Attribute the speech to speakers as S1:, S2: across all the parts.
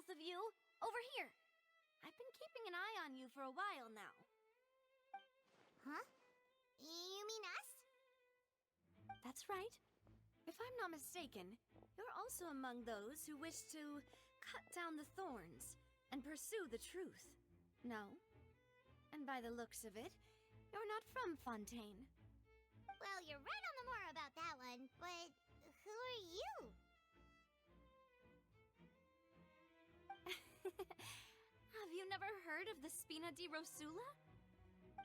S1: both of you! Over here! I've been keeping an eye on you for a while now.
S2: Huh? You mean us?
S1: That's right. If I'm not mistaken, you're also among those who wish to cut down the thorns and pursue the truth. No? And by the looks of it, you're not from Fontaine.
S2: Well, you're right on the more about that one, but who are you?
S1: Have you never heard of the Spina di Rosula?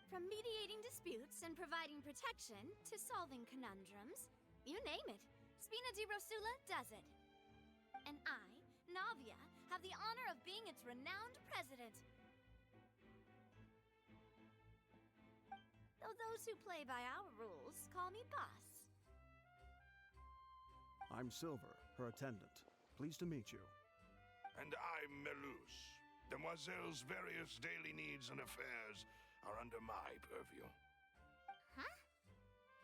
S1: From mediating disputes and providing protection to solving conundrums, you name it, Spina di Rosula does it. And I, Navia, have the honor of being its renowned president. Though those who play by our rules call me boss.
S3: I'm Silver, her attendant. Pleased to meet you.
S4: And I'm Melus. Demoiselle's various daily needs and affairs are under my purview.
S2: Huh?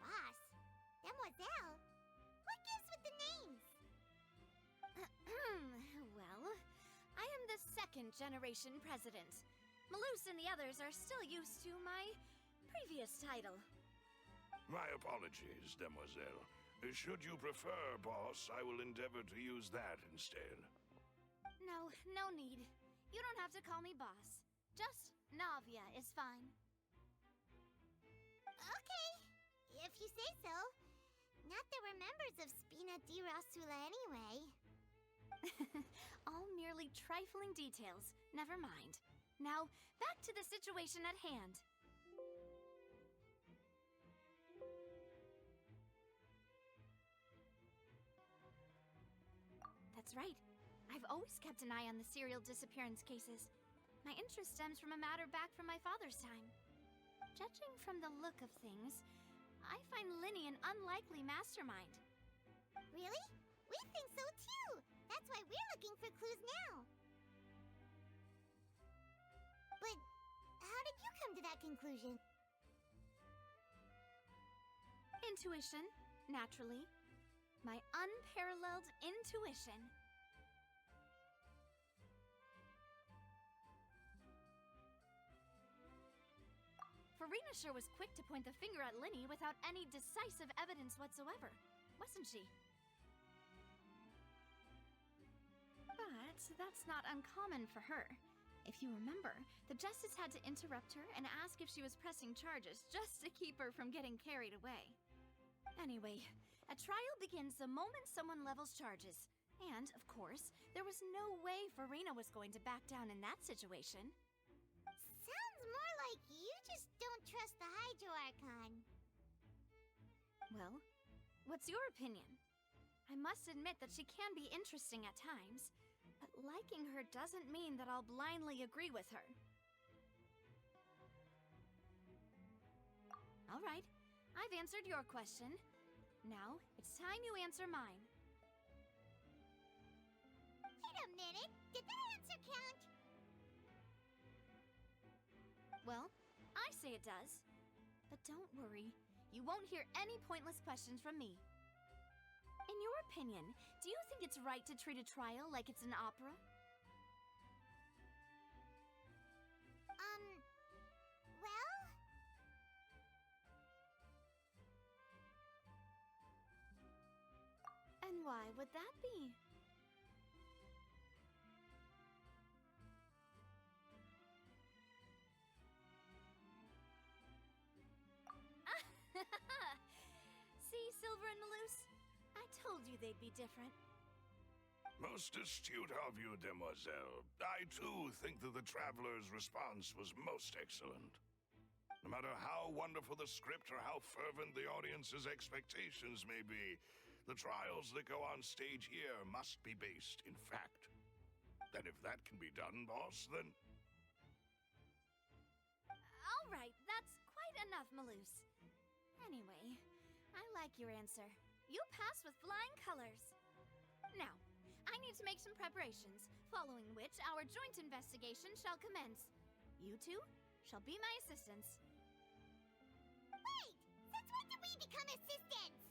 S2: Boss? Demoiselle? What gives with the names?
S1: Well, I am the second generation president. Melus and the others are still used to my previous title.
S4: My apologies, Demoiselle. Should you prefer, boss, I will endeavor to use that instead.
S1: No, no need. You don't have to call me boss. Just Navia is fine.
S2: Okay, if you say so. Not that we're members of Spina di Rosula anyway.
S1: All merely trifling details. Never mind. Now, back to the situation at hand. That's right. I've always kept an eye on the serial disappearance cases. My interest stems from a matter back from my father's time. Judging from the look of things, I find Linny an unlikely mastermind.
S2: Really? We think so too! That's why we're looking for clues now. But how did you come to that conclusion?
S1: Intuition, naturally. My unparalleled intuition. Farina sure was quick to point the finger at Linny without any decisive evidence whatsoever, wasn't she? But that's not uncommon for her. If you remember, the Justice had to interrupt her and ask if she was pressing charges just to keep her from getting carried away. Anyway, a trial begins the moment someone levels charges. And, of course, there was no way Farina was going to back down in that situation.
S2: Sounds more like you just don't trust the Hydro Archon.
S1: Well, what's your opinion? I must admit that she can be interesting at times, but liking her doesn't mean that I'll blindly agree with her. All right, I've answered your question. Now, it's time you answer mine.
S2: Wait a minute! Did that answer count?
S1: Well, I say it does. But don't worry, you won't hear any pointless questions from me. In your opinion, do you think it's right to treat a trial like it's an opera?
S2: Well...
S1: And why would that be? See, Silver and Melus? I told you they'd be different.
S4: Most astute of you, Demoiselle. I, too, think that the Traveler's response was most excellent. No matter how wonderful the script or how fervent the audience's expectations may be, the trials that go on stage here must be based in fact. And if that can be done, boss, then...
S1: All right, that's quite enough, Melus. Anyway, I like your answer. You pass with flying colors. Now, I need to make some preparations, following which our joint investigation shall commence. You two shall be my assistants.
S2: Wait! Since when did we become assistants?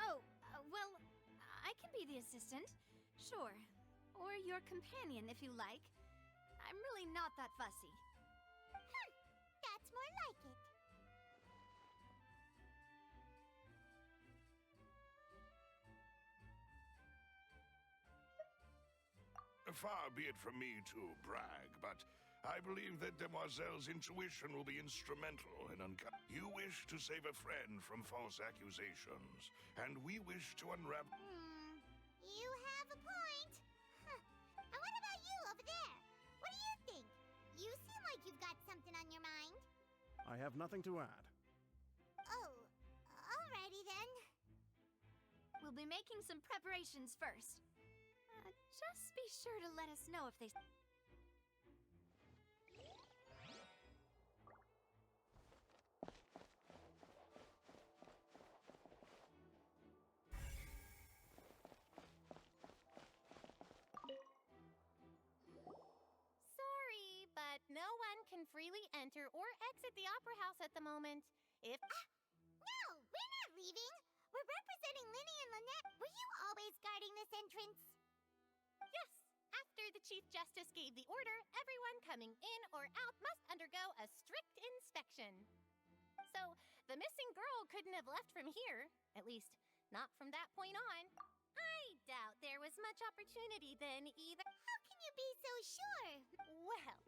S1: Oh, well, I can be the assistant. Sure. Or your companion, if you like. I'm really not that fussy.
S2: That's more like it.
S4: Far be it from me to brag, but I believe that Demoiselle's intuition will be instrumental in You wish to save a friend from false accusations, and we wish to unravel...
S2: You have a point. And what about you over there? What do you think? You seem like you've got something on your mind.
S3: I have nothing to add.
S2: Oh, alrighty then.
S1: We'll be making some preparations first. Just be sure to let us know if they...
S5: Sorry, but no one can freely enter or exit the Opera House at the moment. If...
S2: No, we're not leaving. We're representing Linny and Lynette. Were you always guarding this entrance?
S5: Yes, after the Chief Justice gave the order, everyone coming in or out must undergo a strict inspection. So, the missing girl couldn't have left from here. At least, not from that point on. I doubt there was much opportunity then either.
S2: How can you be so sure?
S5: Well,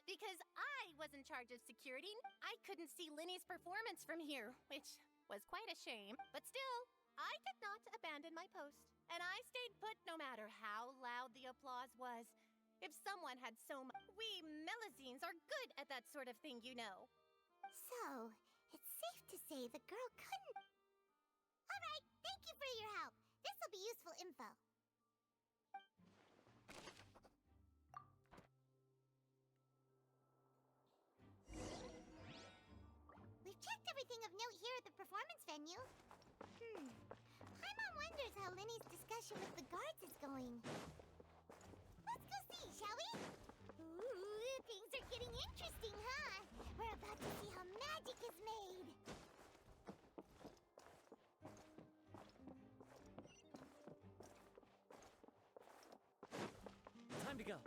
S5: because I was in charge of security, I couldn't see Linny's performance from here, which was quite a shame. But still, I did not abandon my post, and I stayed put no matter how loud the applause was. If someone had so much... We Melazines are good at that sort of thing, you know.
S2: So, it's safe to say the girl couldn't... Alright, thank you for your help. This'll be useful info. We've checked everything of note here at the performance venue. Paimon wonders how Linny's discussion with the guards is going. Let's go see, shall we? Ooh, things are getting interesting, huh? We're about to see how magic is made.
S6: Time to go.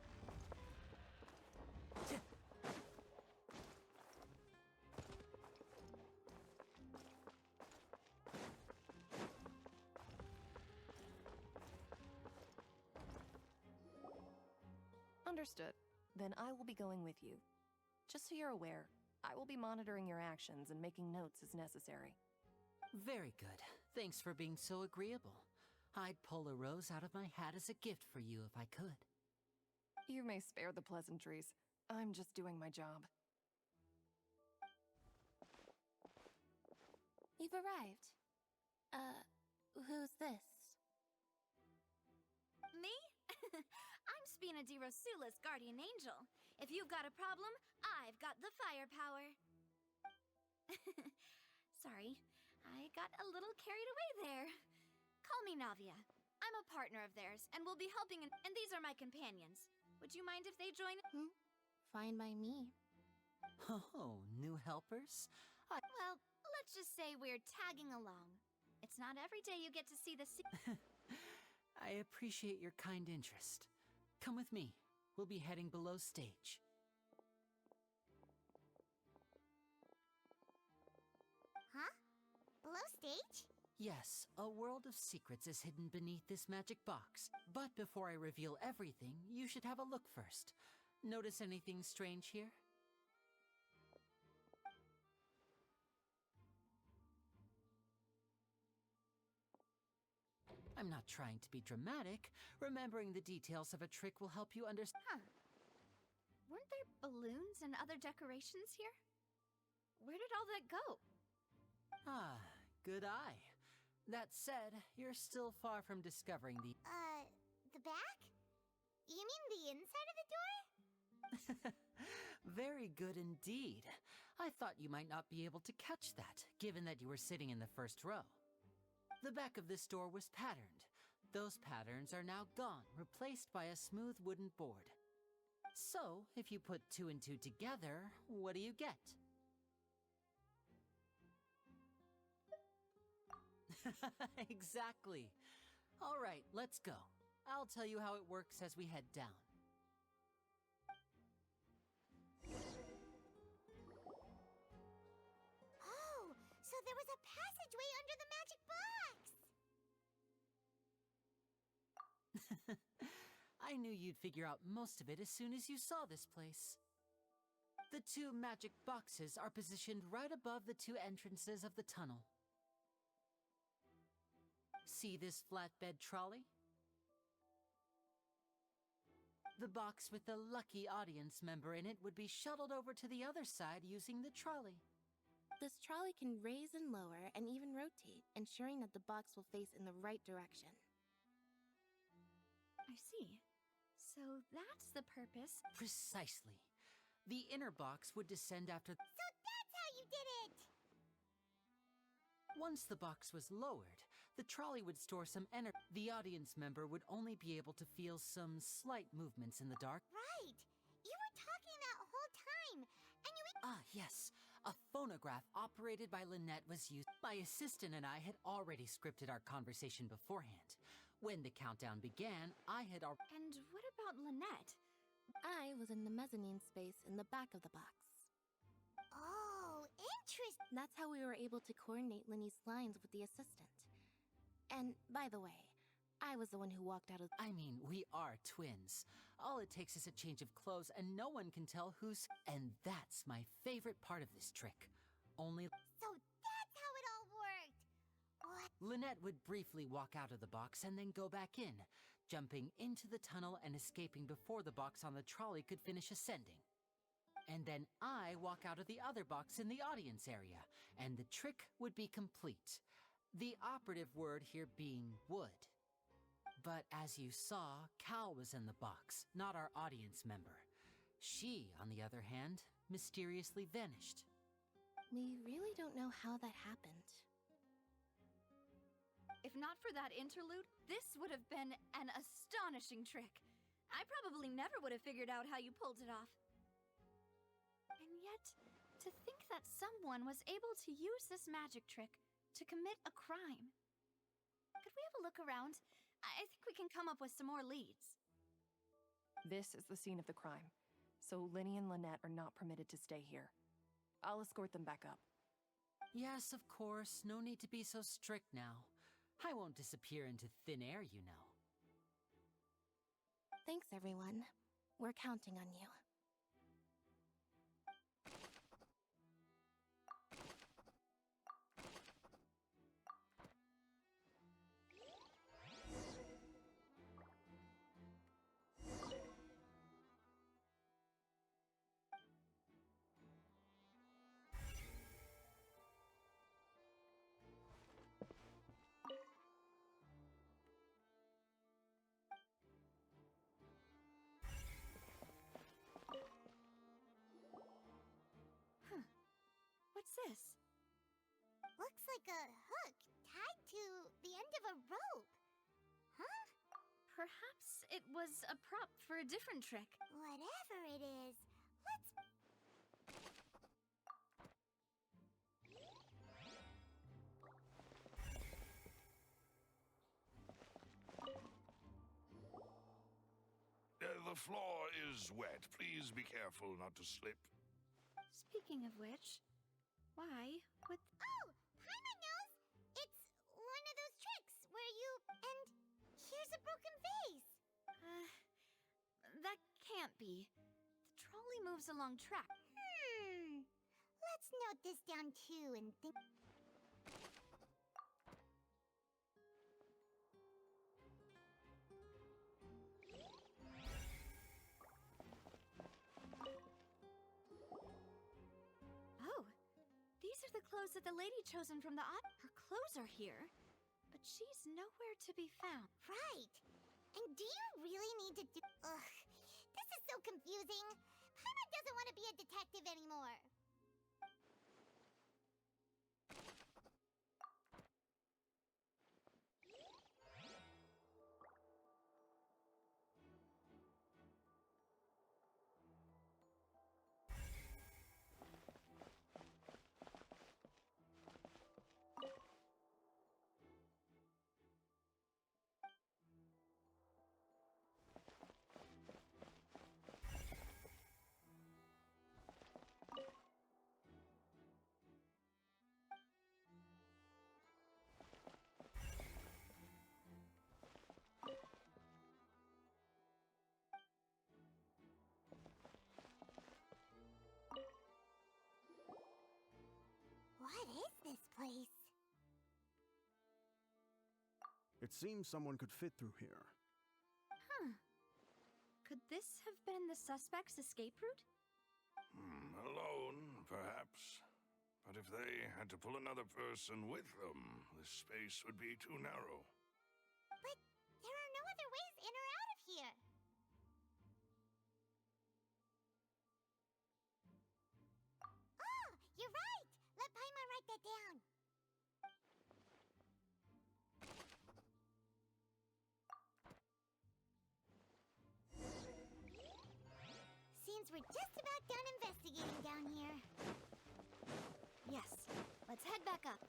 S7: Understood. Then I will be going with you. Just so you're aware, I will be monitoring your actions and making notes as necessary.
S6: Very good. Thanks for being so agreeable. I'd pull a rose out of my hat as a gift for you if I could.
S7: You may spare the pleasantries. I'm just doing my job.
S5: You've arrived. Who's this?
S1: Me? I'm Spina di Rosula's guardian angel. If you've got a problem, I've got the firepower. Sorry, I got a little carried away there. Call me Navia. I'm a partner of theirs, and we'll be helping, and these are my companions. Would you mind if they join?
S5: Fine by me.
S6: Oh, new helpers?
S1: Well, let's just say we're tagging along. It's not every day you get to see the
S6: I appreciate your kind interest. Come with me. We'll be heading below stage.
S2: Huh? Below stage?
S6: Yes, a world of secrets is hidden beneath this magic box. But before I reveal everything, you should have a look first. Notice anything strange here? I'm not trying to be dramatic. Remembering the details of a trick will help you understand.
S1: Huh. Weren't there balloons and other decorations here? Where did all that go?
S6: Ah, good eye. That said, you're still far from discovering the...
S2: The back? You mean the inside of the door?
S6: Very good indeed. I thought you might not be able to catch that, given that you were sitting in the first row. The back of this door was patterned. Those patterns are now gone, replaced by a smooth wooden board. So, if you put 2 and 2 together, what do you get? Exactly. All right, let's go. I'll tell you how it works as we head down.
S2: Oh, so there was a passageway under the magic box!
S6: I knew you'd figure out most of it as soon as you saw this place. The two magic boxes are positioned right above the two entrances of the tunnel. See this flatbed trolley? The box with the lucky audience member in it would be shuttled over to the other side using the trolley.
S8: This trolley can raise and lower and even rotate, ensuring that the box will face in the right direction.
S1: I see. So that's the purpose.
S6: Precisely. The inner box would descend after...
S2: So that's how you did it!
S6: Once the box was lowered, the trolley would store some energy. The audience member would only be able to feel some slight movements in the dark.
S2: Right! You were talking that whole time, and you...
S6: Ah, yes. A phonograph operated by Lynette was used. My assistant and I had already scripted our conversation beforehand. When the countdown began, I had already...
S1: And what about Lynette?
S8: I was in the mezzanine space in the back of the box.
S2: Oh, interesting!
S8: That's how we were able to coordinate Linny's lines with the assistant. And, by the way, I was the one who walked out of...
S6: I mean, we are twins. All it takes is a change of clothes and no one can tell who's... And that's my favorite part of this trick. Only...
S2: So that's how it all worked! What?
S6: Lynette would briefly walk out of the box and then go back in, jumping into the tunnel and escaping before the box on the trolley could finish ascending. And then I walk out of the other box in the audience area, and the trick would be complete. The operative word here being would. But as you saw, Cal was in the box, not our audience member. She, on the other hand, mysteriously vanished.
S8: We really don't know how that happened.
S1: If not for that interlude, this would have been an astonishing trick. I probably never would have figured out how you pulled it off. And yet, to think that someone was able to use this magic trick to commit a crime. Could we have a look around? I think we can come up with some more leads.
S7: This is the scene of the crime, so Linny and Lynette are not permitted to stay here. I'll escort them back up.
S6: Yes, of course. No need to be so strict now. I won't disappear into thin air, you know.
S8: Thanks, everyone. We're counting on you.
S1: What's this?
S2: Looks like a hook tied to the end of a rope. Huh?
S1: Perhaps it was a prop for a different trick.
S2: Whatever it is, let's...
S4: The floor is wet. Please be careful not to slip.
S1: Speaking of which, why would...
S2: Oh! Paimon knows! It's one of those tricks where you... And here's a broken vase!
S1: That can't be. The trolley moves along track.
S2: Let's note this down too and think...
S1: Oh, these are the clothes that the lady chosen from the Her clothes are here, but she's nowhere to be found.
S2: Right! And do you really need to do... Ugh, this is so confusing. Paimon doesn't want to be a detective anymore.
S3: It seems someone could fit through here.
S1: Huh. Could this have been the suspect's escape route?
S4: Alone, perhaps. But if they had to pull another person with them, the space would be too narrow.
S2: But there are no other ways in or out of here. Oh, you're right! Let Paimon write that down. Seems we're just about done investigating down here.
S1: Yes. Let's head back up.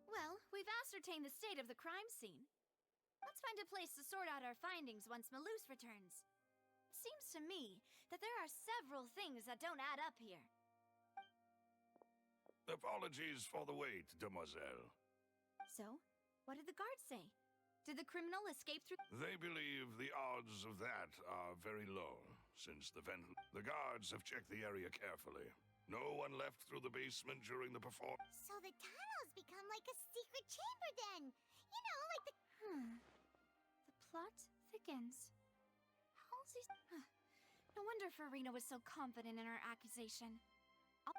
S1: Well, we've ascertained the state of the crime scene. Let's find a place to sort out our findings once Malus returns. It seems to me that there are several things that don't add up here.
S4: Apologies for the wait, demoiselle.
S1: So, what did the guards say? Did the criminal escape through...
S4: They believe the odds of that are very low, since the guards have checked the area carefully. No one left through the basement during the performance.
S2: So the tunnels become like a secret chamber then. You know, like the...
S1: The plot thickens. Halsey's... No wonder Farina was so confident in her accusation.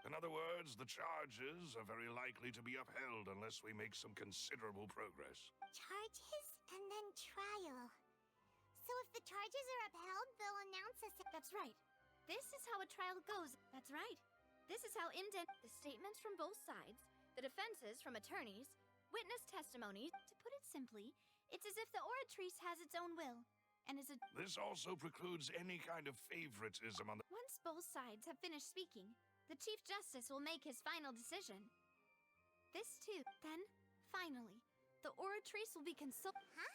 S4: In other words, the charges are very likely to be upheld unless we make some considerable progress.
S2: Charges and then trial. So if the charges are upheld, they'll announce us...
S1: That's right. This is how a trial goes. That's right. This is how the statements from both sides, the defenses from attorneys, witness testimonies. To put it simply, it's as if the oratrice has its own will, and is a...
S4: This also precludes any kind of favoritism on the...
S1: Once both sides have finished speaking, the Chief Justice will make his final decision. This too. Then, finally, the oratrice will be consulted.
S2: Huh?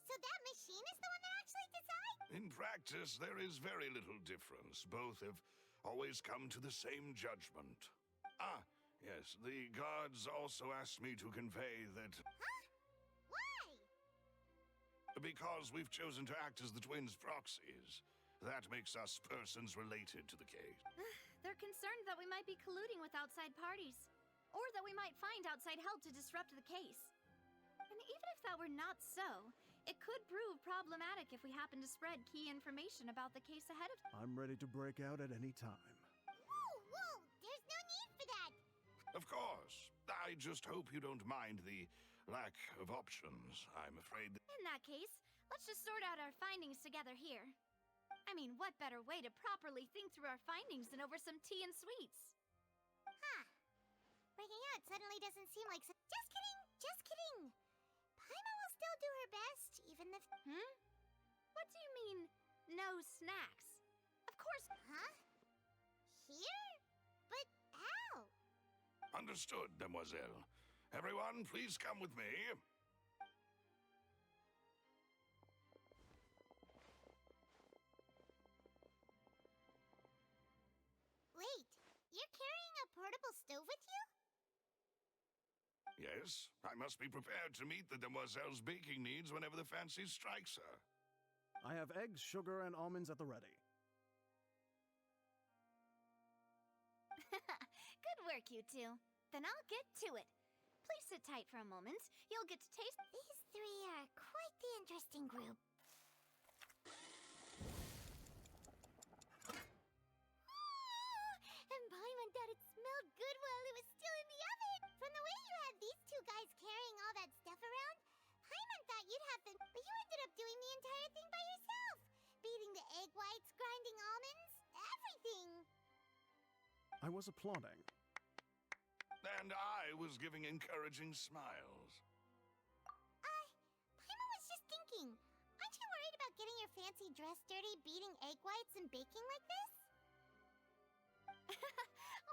S2: So that machine is the one that actually decides?
S4: In practice, there is very little difference. Both have always come to the same judgment. Ah, yes, the guards also asked me to convey that...
S2: Huh? Why?
S4: Because we've chosen to act as the twins' proxies. That makes us persons related to the case.
S1: They're concerned that we might be colluding with outside parties, or that we might find outside help to disrupt the case. And even if that were not so, it could prove problematic if we happen to spread key information about the case ahead of time.
S3: I'm ready to break out at any time.
S2: Whoa! There's no need for that!
S4: Of course. I just hope you don't mind the lack of options. I'm afraid that...
S1: In that case, let's just sort out our findings together here. I mean, what better way to properly think through our findings than over some tea and sweets?
S2: Huh. Breaking out suddenly doesn't seem like... Just kidding! Just kidding! Paimon will still do her best, even if...
S1: What do you mean, no snacks? Of course...
S2: Huh? Here? But how?
S4: Understood, demoiselle. Everyone, please come with me.
S2: Wait, you're carrying a portable stove with you?
S4: Yes, I must be prepared to meet the demoiselle's baking needs whenever the fancy strikes her.
S3: I have eggs, sugar, and almonds at the ready.
S1: Good work, you two. Then I'll get to it. Please sit tight for a moment. You'll get to taste...
S2: These three are quite the interesting group. And Paimon thought it smelled good while it was still in the oven. From the way you had these two guys carrying all that stuff around, Paimon thought you'd have them, but you ended up doing the entire thing by yourself. Beating the egg whites, grinding almonds, everything.
S3: I was applauding.
S4: And I was giving encouraging smiles.
S2: Paimon was just thinking, aren't you worried about getting your fancy dress dirty, beating egg whites and baking like this?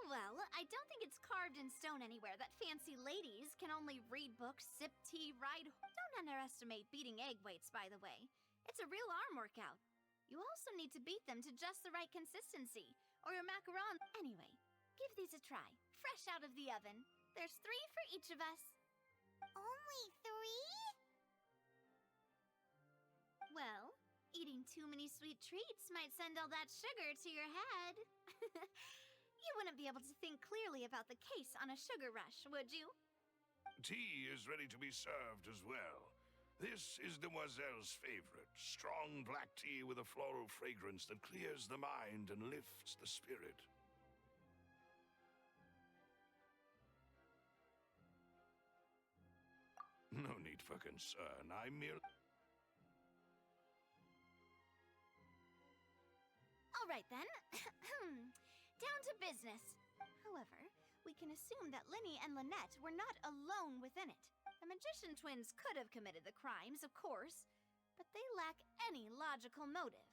S1: Well, I don't think it's carved in stone anywhere that fancy ladies can only read books, sip tea, ride... Don't underestimate beating egg whites, by the way. It's a real arm workout. You also need to beat them to just the right consistency, or your macaron... Anyway, give these a try. Fresh out of the oven. There's 3 for each of us.
S2: Only 3?
S1: Well, Eating too many sweet treats might send all that sugar to your head. You wouldn't be able to think clearly about the case on a sugar rush, would you?
S4: Tea is ready to be served as well. This is Demoiselle's favorite, strong black tea with a floral fragrance that clears the mind and lifts the spirit. No need for concern, I merely...
S1: All right then. Down to business. However, we can assume that Linny and Lynette were not alone within it. The magician twins could have committed the crimes, of course, but they lack any logical motive.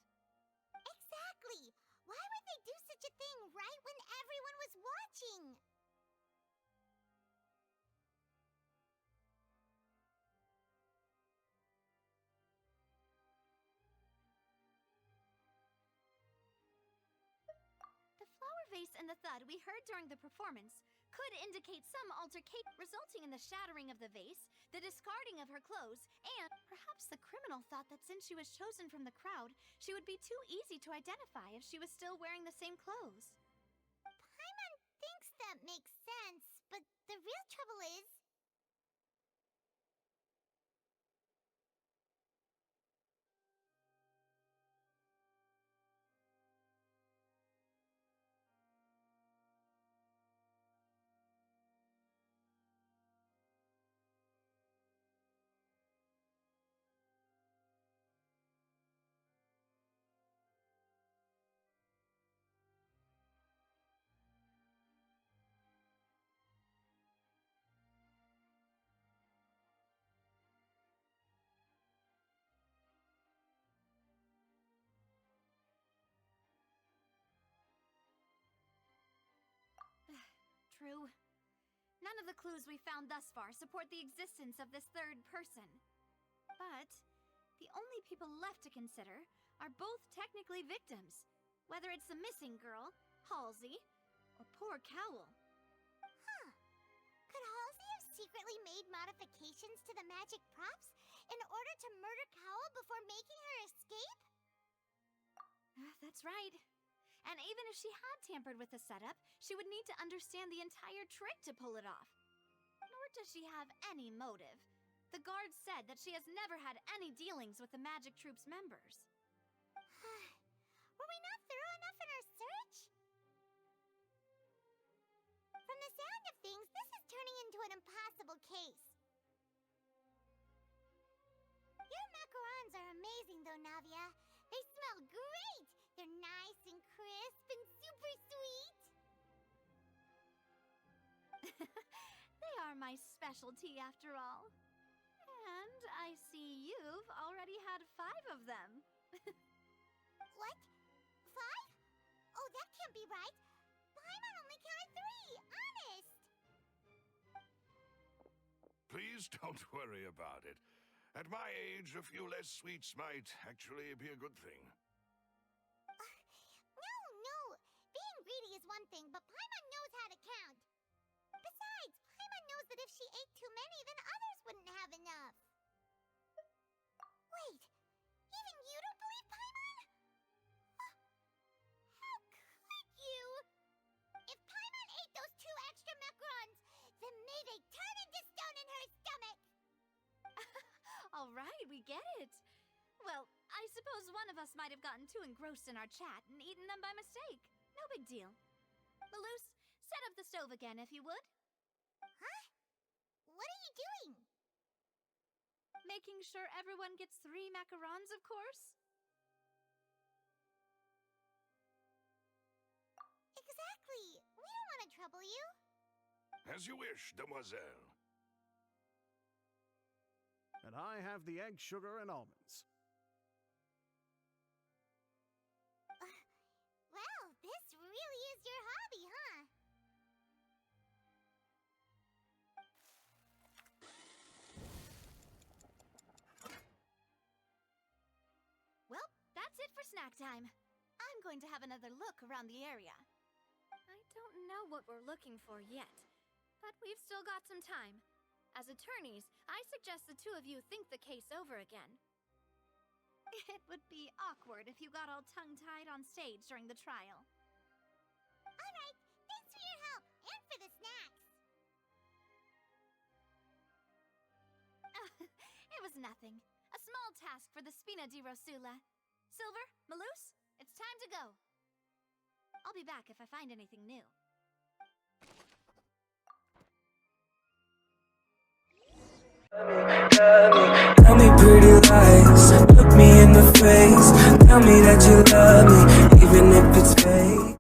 S2: Exactly! Why would they do such a thing right when everyone was watching?
S1: The flower vase and the thud we heard during the performance could indicate some altercation resulting in the shattering of the vase, the discarding of her clothes, and perhaps the criminal thought that since she was chosen from the crowd, she would be too easy to identify if she was still wearing the same clothes.
S2: Paimon thinks that makes sense, but the real trouble is...
S1: True. None of the clues we found thus far support the existence of this third person. But the only people left to consider are both technically victims, whether it's the missing girl, Halsey, or poor Cowl.
S2: Huh. Could Halsey have secretly made modifications to the magic props in order to murder Cowl before making her escape?
S1: That's right. And even if she had tampered with the setup, she would need to understand the entire trick to pull it off. Nor does she have any motive. The guard said that she has never had any dealings with the magic troop's members.
S2: Were we not thorough enough in our search? From the sound of things, this is turning into an impossible case. Your macarons are amazing though, Navia. They smell great! They're nice and crisp and super sweet.
S1: They are my specialty after all. And I see you've already had 5 of them.
S2: What? 5? Oh, that can't be right. Paimon only counted 3, honest.
S4: Please don't worry about it. At my age, a few less sweets might actually be a good thing.
S2: No. Being greedy is one thing, but Paimon knows how to count. Besides, Paimon knows that if she ate too many, then others wouldn't have enough. Wait, even you don't believe Paimon? How could you? If Paimon ate those 2 extra macarons, then may they turn into stone in her stomach.
S1: All right, we get it. Well, I suppose one of us might have gotten too engrossed in our chat and eaten them by mistake. No big deal. Maloose, set up the stove again, if you would.
S2: Huh? What are you doing?
S1: Making sure everyone gets 3 macarons, of course.
S2: Exactly. We don't want to trouble you.
S4: As you wish, demoiselle.
S3: And I have the egg, sugar, and almonds.
S2: Well, this really is your hobby, huh?
S1: Well, that's it for snack time. I'm going to have another look around the area. I don't know what we're looking for yet, but we've still got some time. As attorneys, I suggest the 2 of you think the case over again. It would be awkward if you got all tongue-tied on stage during the trial.
S2: Alright, thanks for your help, and for the snacks.
S1: It was nothing. A small task for the Spina di Rosula. Silver, Maloose, it's time to go. I'll be back if I find anything new.
S9: Tell me pretty lies, look me in the face. Tell me that you love me, even if it's